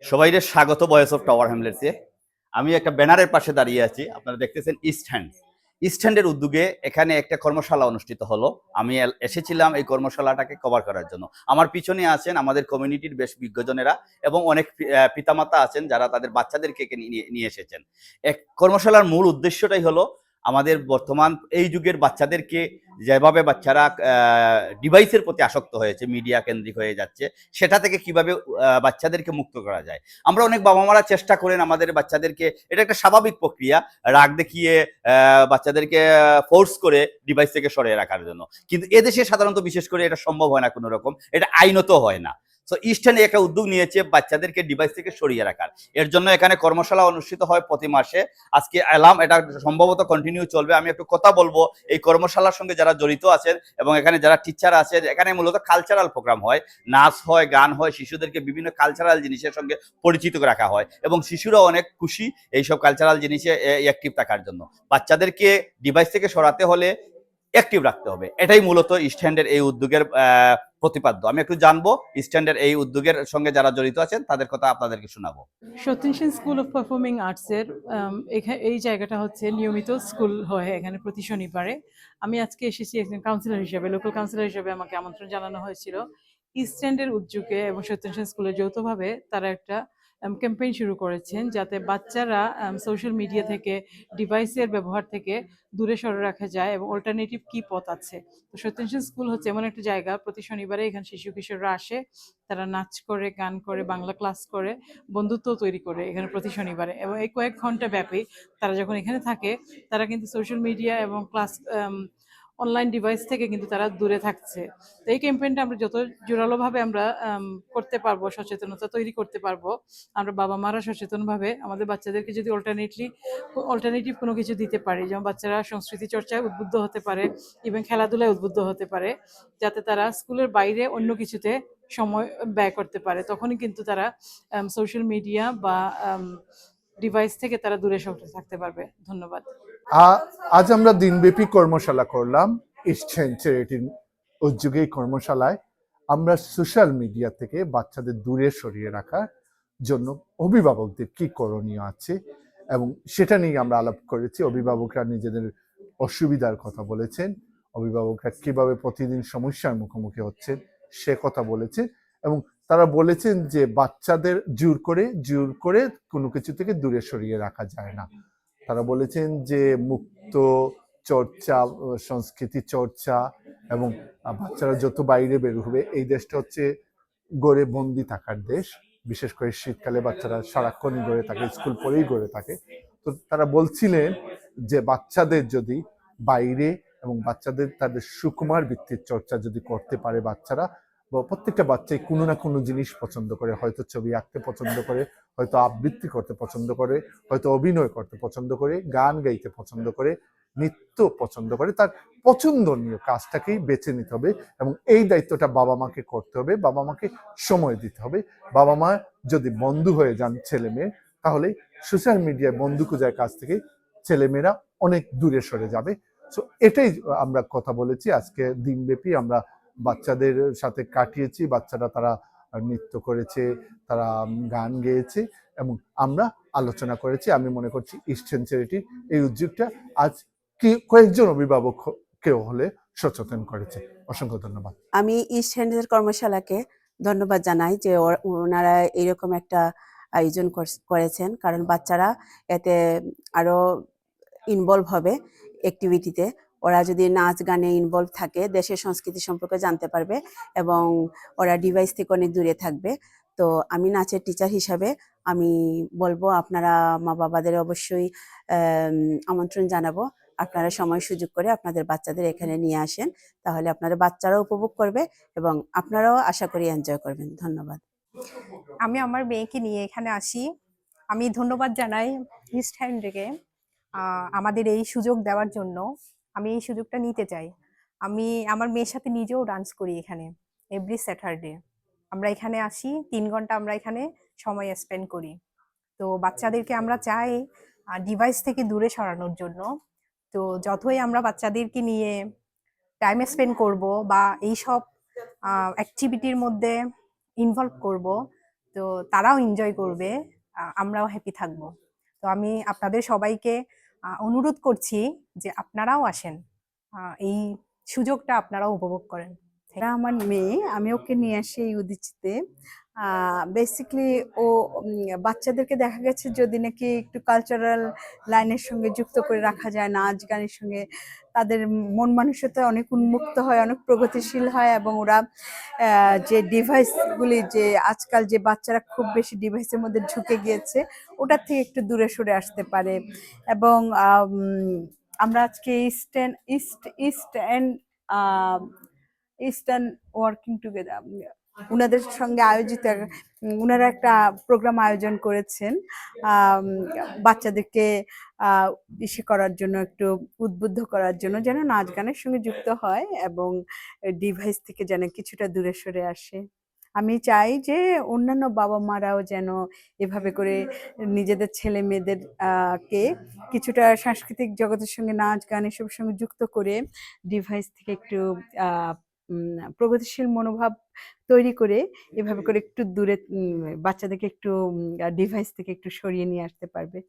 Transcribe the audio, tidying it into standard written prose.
সবাইকে স্বাগত voice of tower হ্যামলেটসে। আমি একটা ব্যানারের পাশে দাঁড়িয়ে আছি, আপনারা দেখতেছেন ইস্ট হ্যান্ডের উদ্যোগে এখানে একটা কর্মশালা অনুষ্ঠিত হলো। আমি এসেছিলাম এই কর্মশালাটাকে কভার করার জন্য। আমার পিছনে আছেন আমাদের কমিউনিটির বেশ বিজ্ঞজনেরা এবং অনেক পিতামাতা আছেন যারা তাদের বাচ্চাদেরকে নিয়ে এসেছেন। এক কর্মশালার মূল উদ্দেশ্যটাই হলো আমাদের বর্তমান এই যুগের বাচ্চাদেরকে, যেভাবে বাচ্চারা ডিভাইসের প্রতি আসক্ত হয়েছে, মিডিয়া কেন্দ্রিক হয়ে যাচ্ছে, সেটা থেকে কিভাবে বাচ্চাদেরকে মুক্ত করা যায়। আমরা অনেক বাবা মারা চেষ্টা করেন আমাদের বাচ্চাদেরকে, এটা একটা স্বাভাবিক প্রক্রিয়া, রাগ দেখিয়ে বাচ্চাদেরকে ফোর্স করে ডিভাইস থেকে সরিয়ে রাখার জন্য, কিন্তু এদেশে সাধারণত বিশেষ করে এটা সম্ভব হয় না কোনো রকম, এটা আইনত হয় না। সো ইস্টার্ন একটা উদ্যোগ নিয়েছে বাচ্চাদেরকে ডিভাইস থেকে সরিয়ে রাখার। এর জন্য এখানে কর্মশালা অনুষ্ঠিত হয় প্রতি মাসে। আজকে এলাম, এটা সম্ভবত কন্টিনিউ চলবে। আমি একটু কথা বলবো এই কর্মশালার সঙ্গে যারা জড়িত আছেন এবং এখানে যারা টিচার আছে। এখানে মূলত কালচারাল প্রোগ্রাম হয়, নাচ হয়, গান হয়, শিশুদেরকে বিভিন্ন কালচারাল জিনিসের সঙ্গে পরিচিত রাখা হয় এবং শিশুরা অনেক খুশি এইসব কালচারাল জিনিসে অ্যাক্টিভ থাকার জন্য। বাচ্চাদেরকে ডিভাইস থেকে সরাতে হলে অ্যাক্টিভ রাখতে হবে, এটাই মূলত ইস্ট্যান্ডের এই উদ্যোগের প্রতিপাদ্য। আমি একটু জানবো ইস্ট্যান্ডের এই উদ্যোগের সঙ্গে যারা জড়িত আছেন তাদের কথা আপনাদেরকে শোনাবো। Satish Sen school of performing আর্টসের এই জায়গাটা হচ্ছে নিয়মিত স্কুল হয় এখানে প্রতি শনিবারে। আমি আজকে এসেছি একজন কাউন্সিলর হিসেবে, লোকাল কাউন্সিলর হিসেবে আমাকে আমন্ত্রণ জানানো হয়েছিল। ইস্ট্যান্ডের উদ্যোগে এবং সতীশ সেন স্কুলে যৌথভাবে তারা একটা ক্যাম্পেইন শুরু করেছেন যাতে বাচ্চারা সোশ্যাল মিডিয়া থেকে, ডিভাইসের ব্যবহার থেকে দূরে সরে রাখা যায় এবং অল্টারনেটিভ কি পথ আছে। তো সতীশ সেন স্কুল হচ্ছে এমন একটা জায়গা, প্রতি শনিবারে এখানে শিশু কিশোররা আসে, তারা নাচ করে, গান করে, বাংলা ক্লাস করে, বন্ধুত্ব তৈরি করে এখানে প্রতি শনিবারে। এবং এই কয়েক ঘন্টা ব্যাপী তারা যখন এখানে থাকে, তারা কিন্তু সোশ্যাল মিডিয়া এবং ক্লাস অনলাইন ডিভাইস থেকে কিন্তু তারা দূরে থাকছে। তো এই ক্যাম্পেইনটা আমরা যত জোরালোভাবে আমরা করতে পারবো, সচেতনতা তৈরি করতে পারবো, আমরা বাবা মারা সচেতনভাবে আমাদের বাচ্চাদেরকে যদি অল্টারনেটিভ কোনো কিছু দিতে পারি, যেমন বাচ্চারা সংস্কৃতি চর্চায় উদ্বুদ্ধ হতে পারে, ইভেন খেলাধুলায় উদ্বুদ্ধ হতে পারে, যাতে তারা স্কুলের বাইরে অন্য কিছুতে সময় ব্যয় করতে পারে, তখনই কিন্তু তারা সোশ্যাল মিডিয়া বা ডিভাইস থেকে তারা দূরে সরে থাকতে পারবে। ধন্যবাদ। আজ আমরা দিনব্যাপী কর্মশালা করলাম ইস্টার্ন চ্যারিটির উদ্যোগে। কর্মশালায় আমরা সোশ্যাল মিডিয়া থেকে বাচ্চাদের দূরে সরিয়ে রাখার জন্য অভিভাবকদের কি করণীয় আছে এবং সেটা নিয়ে আমরা আলাপ করেছি। অভিভাবকরা নিজেদের অসুবিধার কথা বলেছেন, অভিভাবকরা কিভাবে প্রতিদিন সমস্যার মুখোমুখি হচ্ছেন সে কথা বলেছেন, এবং তারা বলেছেন যে বাচ্চাদের জোর করে কোনো কিছু থেকে দূরে সরিয়ে রাখা যায় না। তারা বলেছেন যে মুক্ত চর্চা, সংস্কৃতি চর্চা এবং বাচ্চারা যত বাইরে বের হবে, এই দেশটা হচ্ছে গড়ে বন্দি থাকার দেশ। বিশেষ করে শীতকালে বাচ্চারা সারাক্ষণই গড়ে থাকে, স্কুল পড়েই গড়ে থাকে। তো তারা বলছিলেন যে বাচ্চাদের যদি বাইরে এবং বাচ্চাদের তাদের সুকুমার বৃত্তির চর্চা যদি করতে পারে বাচ্চারা, প্রত্যেকটা বাচ্চাই কোনো না কোনো জিনিস পছন্দ করে, হয়তো ছবি আঁকতে পছন্দ করে, হয়তো আবৃত্তি করতে পছন্দ করে, হয়তো অভিনয় করতে পছন্দ করে, গান গাইতে পছন্দ করে, নৃত্য পছন্দ করে, তার পছন্দনীয় কাজটাকেই বেছে নিতে হবে এবং এই দায়িত্বটা বাবা মাকে করতে হবে, বাবা মাকে সময় দিতে হবে। বাবা মা যদি বন্ধু হয়ে যান ছেলে মেয়ে, তাহলে সোশ্যাল মিডিয়ায় বন্ধু খোঁজার কাছ থেকে ছেলেমেয়েরা অনেক দূরে সরে যাবে। সো এটাই আমরা কথা বলেছি। আজকে দিনব্যাপী আমরা বাচ্চাদের সাথে কাটিয়েছি, বাচ্চারা তারা নৃত্য করেছে, তারা গান গেয়েছে এবং আমরা আলোচনা করেছি। আমি মনে করছি ইস্টার্ন চ্যারিটির এই উদ্যোগটা আজ কয়েকজন অভিভাবককেও হলে সচেতন করেছে। অসংখ্য ধন্যবাদ। আমি ইস্টার্নের কর্মশালাকে ধন্যবাদ জানাই যে ওনারা এরকম একটা আয়োজন করেছেন, কারণ বাচ্চারা এতে আরো ইনভলভ হবে অ্যাক্টিভিটিতে। ওরা যদি নাচ গানে ইনভলভ থাকে, দেশের সংস্কৃতি সম্পর্কে জানতে পারবে এবং ওরা ডিভাইস থেকে অনেক দূরে থাকবে। তো আমি নাচের টিচার হিসাবে আমি বলবো আপনারা মা বাবাদের অবশ্যই আমন্ত্রণ জানাবো, আপনারা সময় সুযোগ করে আপনাদের বাচ্চাদের এখানে নিয়ে আসেন, তাহলে আপনাদের বাচ্চারাও উপভোগ করবে এবং আপনারাও আশা করি এনজয় করবেন। ধন্যবাদ। আমি আমার মেয়েকে নিয়ে এখানে আসি। আমি ধন্যবাদ জানাই ইস্ট হ্যান্ডকে আমাদের এই সুযোগ দেওয়ার জন্য। আমি এই সুযোগটা নিতে চাই। আমি আমার মেয়ের সাথে নিজেও ডান্স করি এখানে এভরি স্যাটারডে। আমরা এখানে আসি, 3 ঘন্টা আমরা এখানে সময় স্পেন্ড করি। তো বাচ্চাদেরকে আমরা চাই ডিভাইস থেকে দূরে সরানোর জন্য। তো যতই আমরা বাচ্চাদেরকে নিয়ে টাইম স্পেন্ড করব বা এইসব অ্যাক্টিভিটির মধ্যে ইনভলভ করব, তো তো তারাও এনজয় করবে, আমরাও হ্যাপি থাকবো। তো আমি আপনাদের সবাইকে অনুরোধ করছি যে আপনারাও আসেন, এই সুযোগটা আপনারাও উপভোগ করেন। এটা আমার মেয়ে, আমি ওকে নিয়ে আসি এই উদীচিতে। বেসিক্যালি ও বাচ্চাদেরকে দেখা গেছে যদি নাকি একটু কালচারাল লাইনের সঙ্গে যুক্ত করে রাখা যায়, নাচ গানের সঙ্গে, তাদের মন মানসিকতা অনেক উন্মুক্ত হয়, অনেক প্রগতিশীল হয়, এবং ওরা যে ডিভাইসগুলি, যে আজকাল যে বাচ্চারা খুব বেশি ডিভাইসের মধ্যে ঢুকে গিয়েছে, ওটার থেকে একটু দূরে সরে আসতে পারে। এবং আমরা আজকে ইস্টার্ন ওয়ার্কিং টুগেদার উনাদের সঙ্গে আয়োজিত উনারা একটা প্রোগ্রাম আয়োজন করেছেন বাচ্চাদেরকে ইসে করার জন্য, একটু উদ্বুদ্ধ করার জন্য, যেন নাচ গানের সঙ্গে যুক্ত হয় এবং ডিভাইস থেকে যেন কিছুটা দূরে সরে আসে। আমি চাই যে অন্যান্য বাবা মারাও যেন এভাবে করে নিজেদের ছেলে মেয়েদের কে কিছুটা সাংস্কৃতিক জগতের সঙ্গে, নাচ গান এসবের সঙ্গে যুক্ত করে ডিভাইস থেকে একটু প্রগতিশীল মনোভাব তৈরি করে এভাবে করে একটু দূরে বাচ্চাদেরকে একটু ডিভাইস থেকে একটু সরিয়ে নিয়ে আসতে পারবে।